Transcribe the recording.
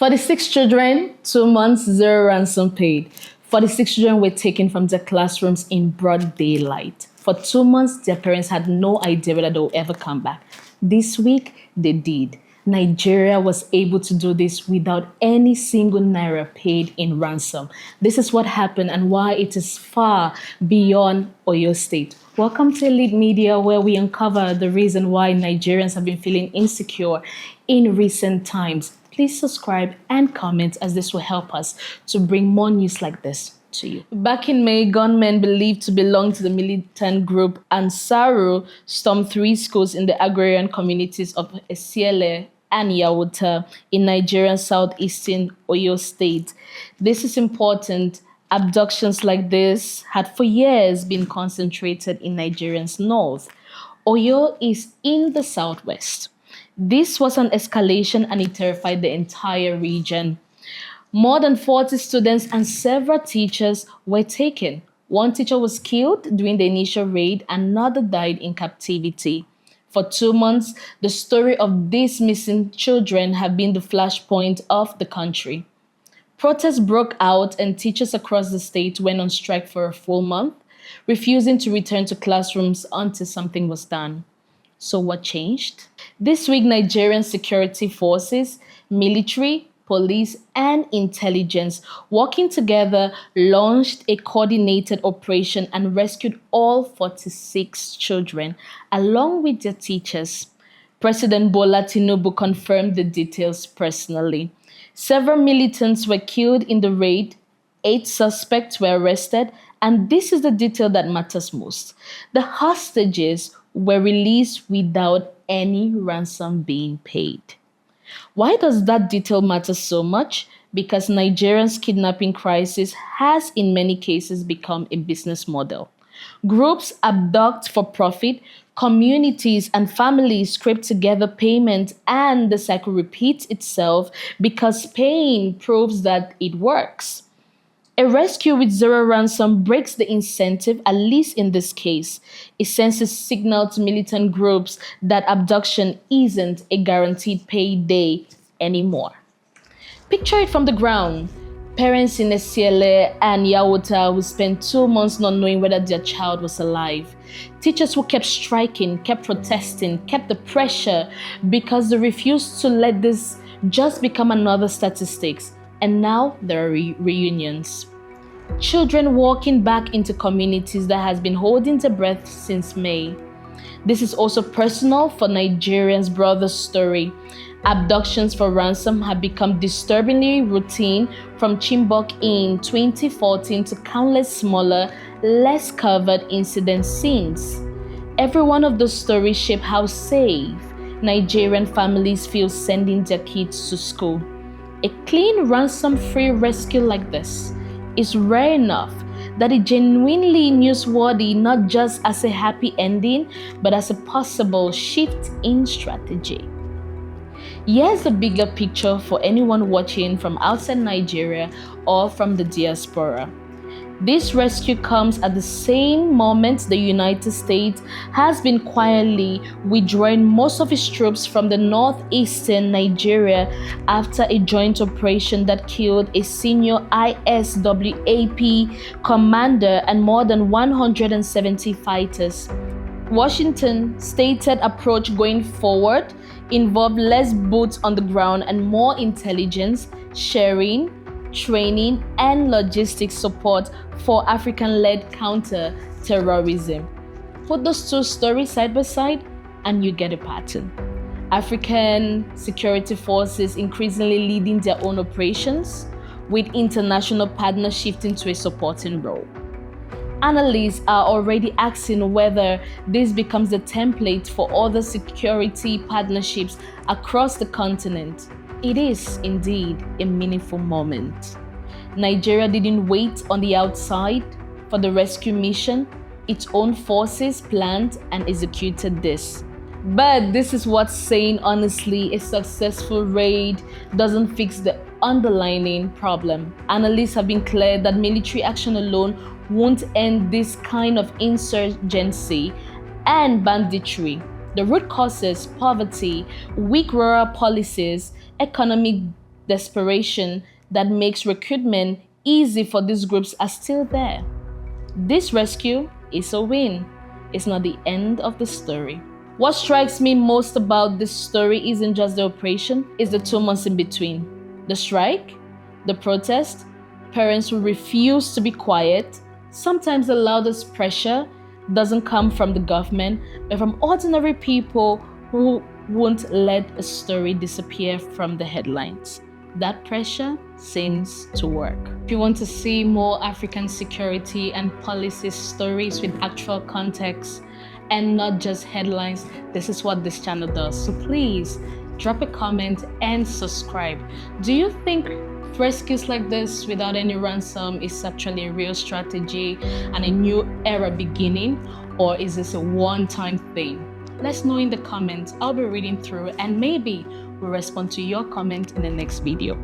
46 children, 2 months, zero ransom paid. 46 children were taken from their classrooms in broad daylight. For 2 months, their parents had no idea whether they will ever come back. This week, they did. Nigeria was able to do this without any single naira paid in ransom. This is what happened and why it is far beyond Oyo State. Welcome to Elite Media, where we uncover the reason why Nigerians have been feeling insecure in recent times. Please subscribe and comment, as this will help us to bring more news like this to you. Back in May, gunmen believed to belong to the militant group Ansaru stormed 3 schools in the agrarian communities of Esiele and Yawuta in Nigeria's southeastern Oyo State. This is important. Abductions like this had for years been concentrated in Nigeria's north. Oyo is in the southwest. This was an escalation and it terrified the entire region. More than 40 students and several teachers were taken. One teacher was killed during the initial raid, another died in captivity. For 2 months, the story of these missing children have been the flashpoint of the country. Protests broke out and teachers across the state went on strike for a full month, refusing to return to classrooms until something was done. So what changed? This week, Nigerian security forces, military, police, and intelligence, working together, launched a coordinated operation and rescued all 46 children, along with their teachers. President Bola Tinubu confirmed the details personally. Several militants were killed in the raid, 8 suspects were arrested, and this is the detail that matters most. The hostages were released without any ransom being paid. Why does that detail matter so much? Because Nigeria's kidnapping crisis has in many cases become a business model. Groups abduct for profit, communities and families scrape together payment, and the cycle repeats itself because paying proves that it works. A rescue with zero ransom breaks the incentive, at least in this case. It sends a signal to militant groups that abduction isn't a guaranteed payday anymore. Picture it from the ground. Parents in Esiele and Yawuta who spent 2 months not knowing whether their child was alive. Teachers who kept striking, kept protesting, kept the pressure because they refused to let this just become another statistics. And now there are reunions. Children walking back into communities that has been holding their breath since May. This is also personal for Nigerians' brother story. Abductions for ransom have become disturbingly routine from Chibok in 2014 to countless smaller, less covered incident scenes. Every one of those stories shape how safe Nigerian families feel sending their kids to school. A clean, ransom-free rescue like this is rare enough that it genuinely newsworthy, not just as a happy ending, but as a possible shift in strategy. Here's the bigger picture for anyone watching from outside Nigeria or from the diaspora. This rescue comes at the same moment the United States has been quietly withdrawing most of its troops from the northeastern Nigeria after a joint operation that killed a senior ISWAP commander and more than 170 fighters. Washington's stated approach going forward involved less boots on the ground and more intelligence sharing, training, and logistics support for African-led counter-terrorism. Put those two stories side by side and you get a pattern. African security forces increasingly leading their own operations, with international partners shifting to a supporting role. Analysts are already asking whether this becomes the template for other security partnerships across the continent. It is indeed a meaningful moment. Nigeria didn't wait on the outside for the rescue mission. Its own forces planned and executed this. But this is what saying honestly, a successful raid doesn't fix the underlying problem. Analysts have been clear that military action alone won't end this kind of insurgency and banditry. The root causes, poverty, weak rural policies, economic desperation that makes recruitment easy for these groups are still there. This rescue is a win. It's not the end of the story. What strikes me most about this story isn't just the operation, it's the 2 months in between. The strike, the protest, parents who refuse to be quiet. Sometimes the loudest pressure doesn't come from the government, but from ordinary people who won't let a story disappear from the headlines. That pressure seems to work. If you want to see more African security and policy stories with actual context and not just headlines, this is what this channel does. So please drop a comment and subscribe. Do you think rescues like this without any ransom is actually a real strategy and a new era beginning, or is this a one-time thing? Let's know in the comments. I'll be reading through and maybe we'll respond to your comment in the next video.